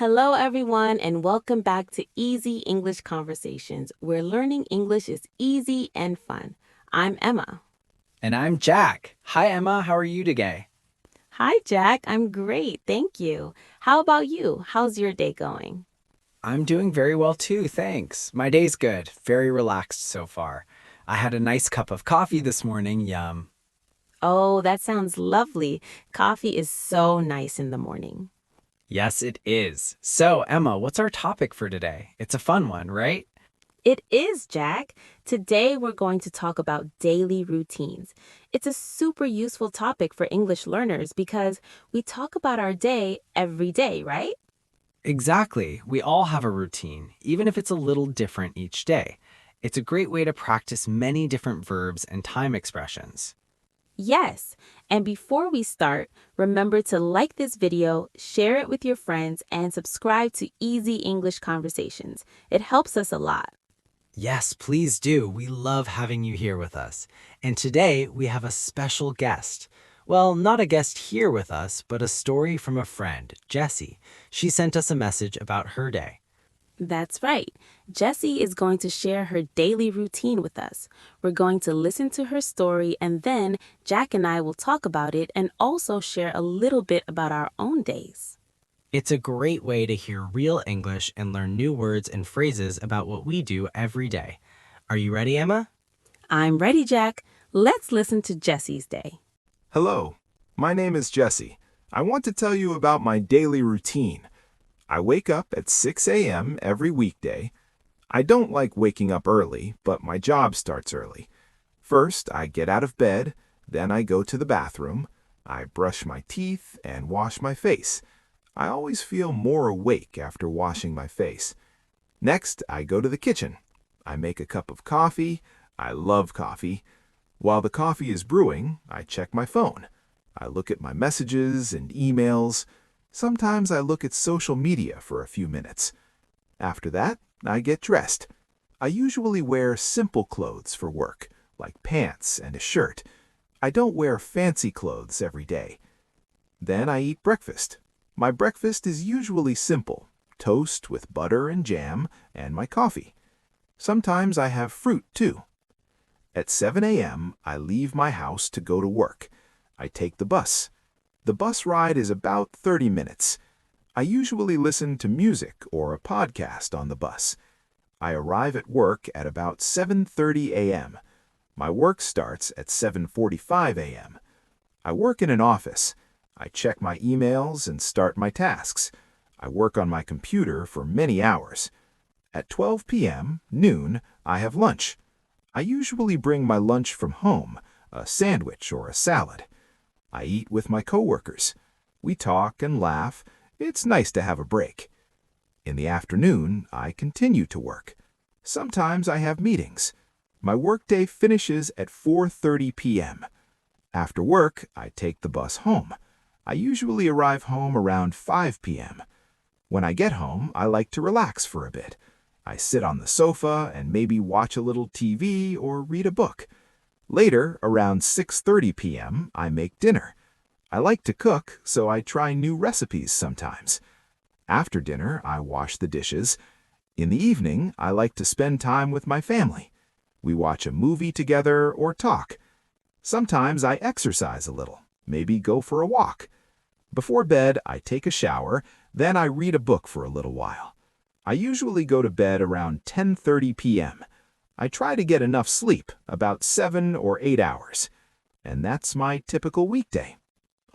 Hello, everyone, and welcome back to Easy English Conversations, where learning English is easy and fun. I'm Emma. And I'm Jack. Hi, Emma. How are you today? Hi, Jack. I'm great. Thank you. How about you? How's your day going? I'm doing very well too, thanks. My day's good. Very relaxed so far. I had a nice cup of coffee this morning. Yum. Oh, that sounds lovely. Coffee is so nice in the morning. Yes, it is. So, Emma, what's our topic for today? It's a fun one, right? It is, Jack. Today, we're going to talk about daily routines. It's a super useful topic for English learners because we talk about our day every day, right? Exactly. We all have a routine, even if it's a little different each day. It's a great way to practice many different verbs and time expressions. Yes, and before we start, remember to like this video, share it with your friends, and subscribe to Easy English Conversations. It helps us a lot. Yes, please do. We love having you here with us. And today we have a special guest. Well, not a guest here with us, but a story from a friend, Jessie. She sent us a message about her day. That's right. Jessie is going to share her daily routine with us. We're going to listen to her story, and then Jack and I will talk about it and also share a little bit about our own days. It's a great way to hear real English and learn new words and phrases about what we do every day. Are you ready, Emma? I'm ready, Jack. Let's listen to Jessie's day. Hello, my name is Jesse. I want to tell you about my daily routine. I wake up at 6 a.m. every weekday. I don't like waking up early, but my job starts early. First, I get out of bed, then I go to the bathroom. I brush my teeth and wash my face. I always feel more awake after washing my face. Next, I go to the kitchen. I make a cup of coffee. I love coffee. While the coffee is brewing, I check my phone. I look at my messages and emails. Sometimes I look at social media for a few minutes. After that, I get dressed. I usually wear simple clothes for work, like pants and a shirt. I don't wear fancy clothes every day. Then I eat breakfast. My breakfast is usually simple: toast with butter and jam and my coffee. Sometimes I have fruit too. At 7 a.m., I leave my house to go to work. I take the bus. The bus ride is about 30 minutes. I usually listen to music or a podcast on the bus. I arrive at work at about 7:30 a.m. My work starts at 7:45 a.m. I work in an office. I check my emails and start my tasks. I work on my computer for many hours. At 12 p.m., noon, I have lunch. I usually bring my lunch from home, a sandwich or a salad. I eat with my coworkers. We talk and laugh. It's nice to have a break. In the afternoon, I continue to work. Sometimes I have meetings. My workday finishes at 4:30 p.m. After work, I take the bus home. I usually arrive home around 5 p.m. When I get home, I like to relax for a bit. I sit on the sofa and maybe watch a little TV or read a book. Later, around 6:30 p.m., I make dinner. I like to cook, so I try new recipes sometimes. After dinner, I wash the dishes. In the evening, I like to spend time with my family. We watch a movie together or talk. Sometimes I exercise a little, maybe go for a walk. Before bed, I take a shower, then I read a book for a little while. I usually go to bed around 10:30 p.m. I try to get enough sleep, about 7 or 8 hours. And that's my typical weekday.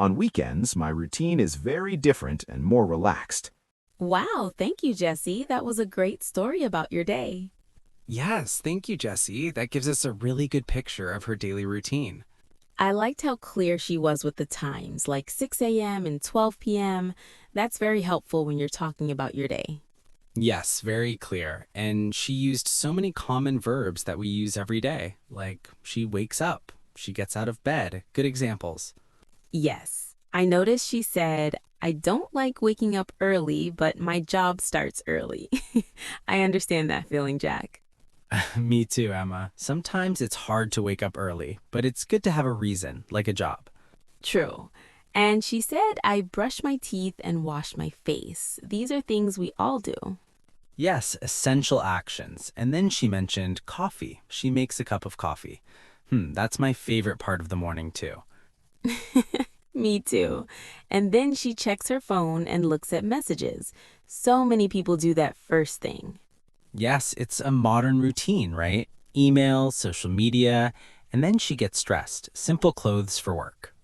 On weekends, my routine is very different and more relaxed. Wow, thank you, Jessie. That was a great story about your day. Yes, thank you, Jessie. That gives us a really good picture of her daily routine. I liked how clear she was with the times, like 6 a.m. and 12 p.m. That's very helpful when you're talking about your day. Yes, very clear. And she used so many common verbs that we use every day, like she wakes up, she gets out of bed. Good examples. Yes, I noticed she said, I don't like waking up early, but my job starts early. I understand that feeling, Jack. Me too, Emma. Sometimes it's hard to wake up early, but it's good to have a reason, like a job. True. And she said, I brush my teeth and wash my face. These are things we all do. Yes, essential actions. And then she mentioned coffee. She makes a cup of coffee. That's my favorite part of the morning too. Me too. And then she checks her phone and looks at messages. So many people do that first thing. Yes, it's a modern routine, right? Email, social media, and then she gets dressed. Simple clothes for work.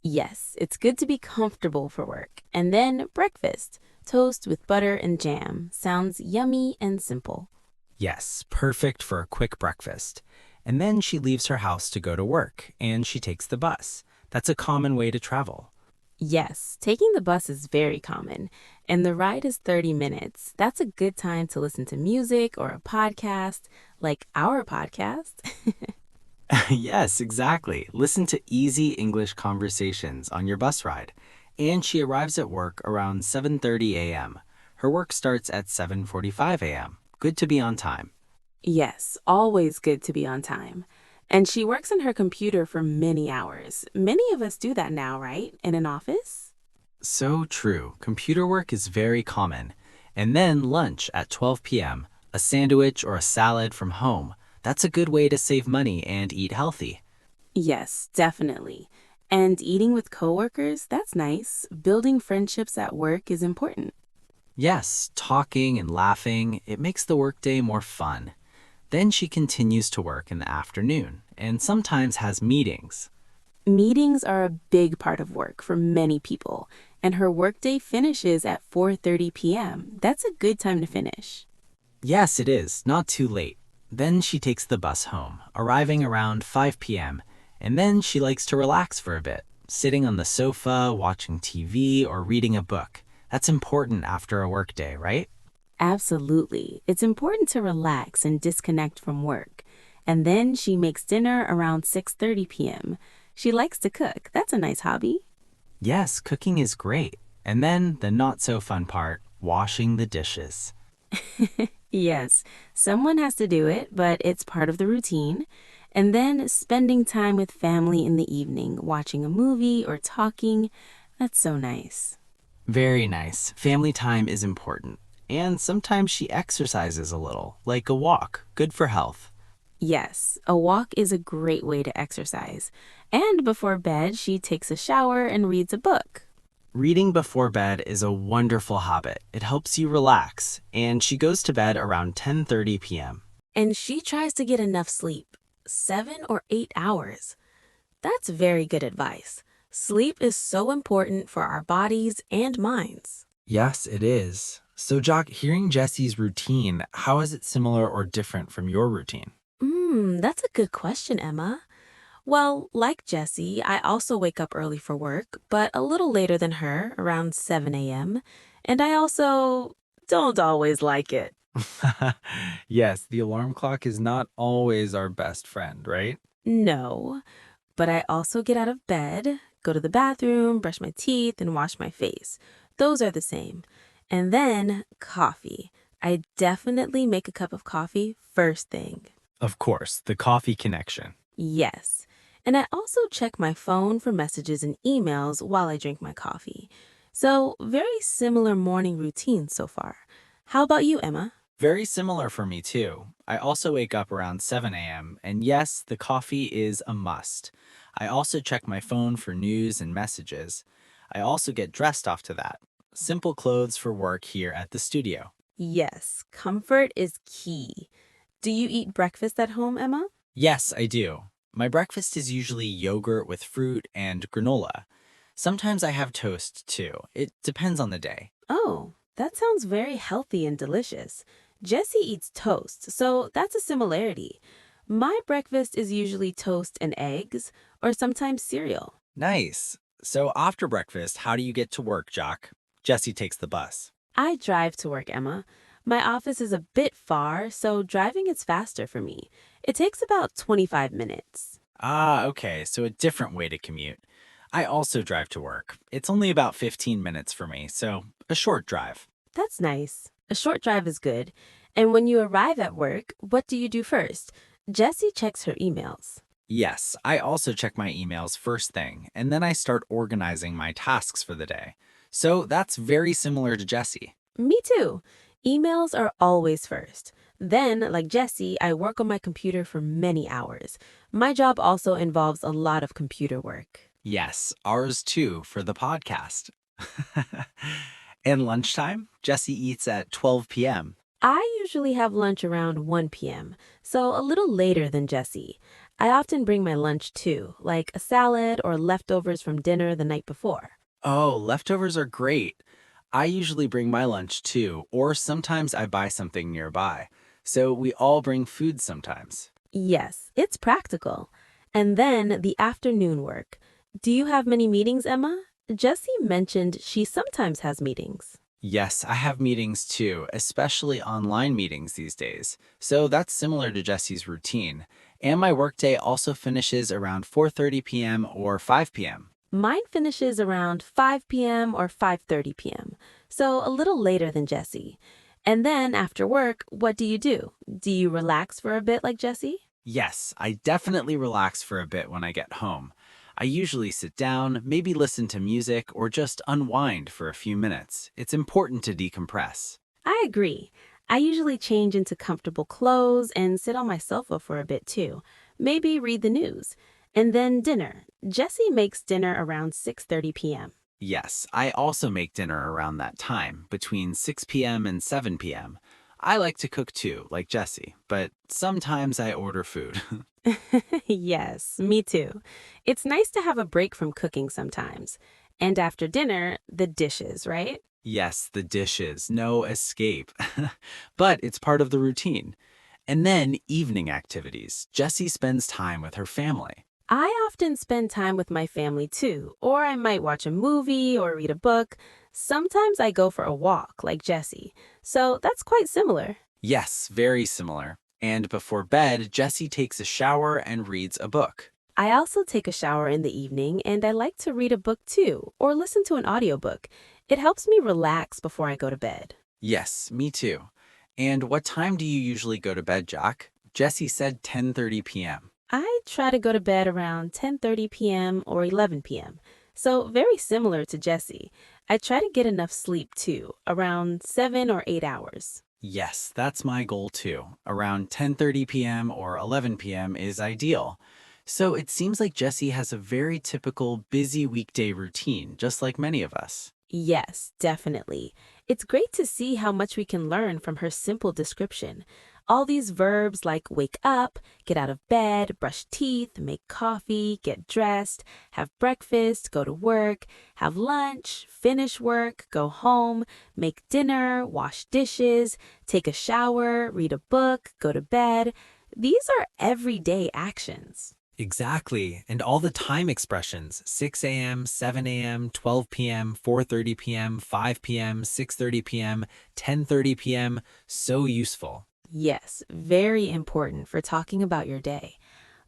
Yes, it's good to be comfortable for work. And then breakfast. Toast with butter and jam. Sounds yummy and simple. Yes, perfect for a quick breakfast. And then she leaves her house to go to work, and she takes the bus. That's a common way to travel. Yes, taking the bus is very common, and the ride is 30 minutes. That's a good time to listen to music or a podcast, like our podcast. Yes, exactly. Listen to easy English conversations on your bus ride. And she arrives at work around 7:30 a.m. Her work starts at 7:45 a.m. Good to be on time. Yes, always good to be on time. And she works on her computer for many hours. Many of us do that now, right? In an office? So true. Computer work is very common. And then lunch at 12 p.m., a sandwich or a salad from home. That's a good way to save money and eat healthy. Yes, definitely. And eating with coworkers, that's nice. Building friendships at work is important. Yes, talking and laughing, it makes the workday more fun. Then she continues to work in the afternoon and sometimes has meetings. Meetings are a big part of work for many people, and her workday finishes at 4:30 p.m. That's a good time to finish. Yes, it is, not too late. Then she takes the bus home, arriving around 5 p.m., and then she likes to relax for a bit, sitting on the sofa, watching TV, or reading a book. That's important after a workday, right? Absolutely. It's important to relax and disconnect from work. And then she makes dinner around 6:30 p.m. She likes to cook. That's a nice hobby. Yes, cooking is great. And then the not so fun part, washing the dishes. Yes, someone has to do it, but it's part of the routine. And then spending time with family in the evening, watching a movie or talking. That's so nice. Very nice. Family time is important. And sometimes she exercises a little, like a walk, good for health. Yes, a walk is a great way to exercise. And before bed, she takes a shower and reads a book. Reading before bed is a wonderful habit. It helps you relax, and she goes to bed around 10:30 p.m. And she tries to get enough sleep, 7 or 8 hours. That's very good advice. Sleep is so important for our bodies and minds. Yes, it is. So, Jock, hearing Jesse's routine, how is it similar or different from your routine? That's a good question, Emma. Well, like Jessie, I also wake up early for work, but a little later than her, around 7 a.m. And I also don't always like it. Yes, the alarm clock is not always our best friend, right? No, but I also get out of bed, go to the bathroom, brush my teeth, and wash my face. Those are the same. And then coffee. I definitely make a cup of coffee first thing. Of course, the coffee connection. Yes. And I also check my phone for messages and emails while I drink my coffee. So, very similar morning routine so far. How about you, Emma? Very similar for me, too. I also wake up around 7 a.m., and yes, the coffee is a must. I also check my phone for news and messages. I also get dressed off to that. Simple clothes for work here at the studio. Yes, comfort is key. Do you eat breakfast at home, Emma? Yes, I do. My breakfast is usually yogurt with fruit and granola. Sometimes I have toast, too. It depends on the day. Oh, that sounds very healthy and delicious. Jessie eats toast, so that's a similarity. My breakfast is usually toast and eggs, or sometimes cereal. Nice. So after breakfast, how do you get to work, Jock? Jesse takes the bus. I drive to work, Emma. My office is a bit far, so driving is faster for me. It takes about 25 minutes. Ah, okay, so a different way to commute. I also drive to work. It's only about 15 minutes for me, so a short drive. That's nice. A short drive is good. And when you arrive at work, what do you do first? Jessie checks her emails. Yes, I also check my emails first thing, and then I start organizing my tasks for the day. So that's very similar to Jesse. Me too. Emails are always first. Then, like Jesse, I work on my computer for many hours. My job also involves a lot of computer work. Yes, ours too for the podcast. And lunchtime, Jesse eats at 12 p.m. I usually have lunch around 1 p.m., so a little later than Jesse. I often bring my lunch too, like a salad or leftovers from dinner the night before. Oh, leftovers are great. I usually bring my lunch too, or sometimes I buy something nearby. So we all bring food sometimes. Yes, it's practical. And then the afternoon work. Do you have many meetings, Emma? Jessie mentioned she sometimes has meetings. Yes, I have meetings too, especially online meetings these days. So that's similar to Jesse's routine. And my workday also finishes around 4:30 p.m. or 5 p.m. Mine finishes around 5 p.m. or 5:30 p.m., so a little later than Jessie. And then after work, what do you do? Do you relax for a bit like Jessie? Yes, I definitely relax for a bit when I get home. I usually sit down, maybe listen to music, or just unwind for a few minutes. It's important to decompress. I agree. I usually change into comfortable clothes and sit on my sofa for a bit too. Maybe read the news. And then dinner. Jessie makes dinner around 6:30 p.m. Yes, I also make dinner around that time, between 6 p.m. and 7 p.m. I like to cook too, like Jesse, but sometimes I order food. Yes, me too. It's nice to have a break from cooking sometimes. And after dinner, the dishes, right? Yes, the dishes, no escape. But it's part of the routine. And then evening activities. Jessie spends time with her family. I often spend time with my family too, or I might watch a movie or read a book. Sometimes I go for a walk, like Jessie. So that's quite similar. Yes, very similar. And before bed, Jessie takes a shower and reads a book. I also take a shower in the evening and I like to read a book too, or listen to an audiobook. It helps me relax before I go to bed. Yes, me too. And what time do you usually go to bed, Jack? Jessie said 10:30 p.m. I try to go to bed around 10:30 p.m. or 11 p.m. So very similar to Jessie. I try to get enough sleep too, around 7 or 8 hours. Yes, that's my goal too. Around 10:30 p.m. or 11 p.m. is ideal. So it seems like Jessie has a very typical busy weekday routine, just like many of us. Yes, definitely. It's great to see how much we can learn from her simple description. All these verbs like wake up, get out of bed, brush teeth, make coffee, get dressed, have breakfast, go to work, have lunch, finish work, go home, make dinner, wash dishes, take a shower, read a book, go to bed. These are everyday actions. Exactly. And all the time expressions 6 a.m., 7 a.m., 12 p.m., 4:30 p.m., 5 p.m., 6:30 p.m., 10:30 p.m. So useful. Yes, very important for talking about your day.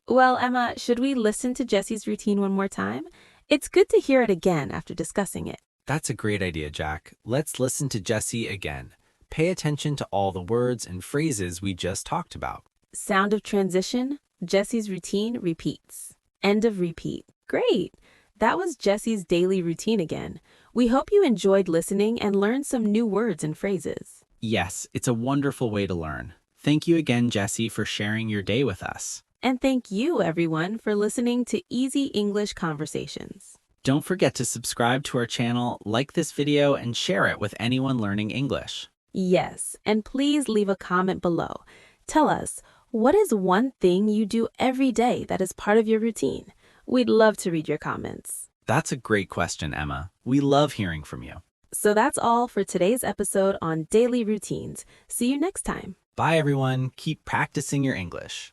Well, Emma, should we listen to Jessie's routine one more time? It's good to hear it again after discussing it. That's a great idea, Jack. Let's listen to Jessie again. Pay attention to all the words and phrases we just talked about. Sound of transition, Jessie's routine repeats. End of repeat. Great. That was Jessie's daily routine again. We hope you enjoyed listening and learned some new words and phrases. Yes, it's a wonderful way to learn. Thank you again, Jessie, for sharing your day with us. And thank you, everyone, for listening to Easy English Conversations. Don't forget to subscribe to our channel, like this video, and share it with anyone learning English. Yes, and please leave a comment below. Tell us, what is one thing you do every day that is part of your routine? We'd love to read your comments. That's a great question, Emma. We love hearing from you. So that's all for today's episode on daily routines. See you next time. Bye, everyone. Keep practicing your English.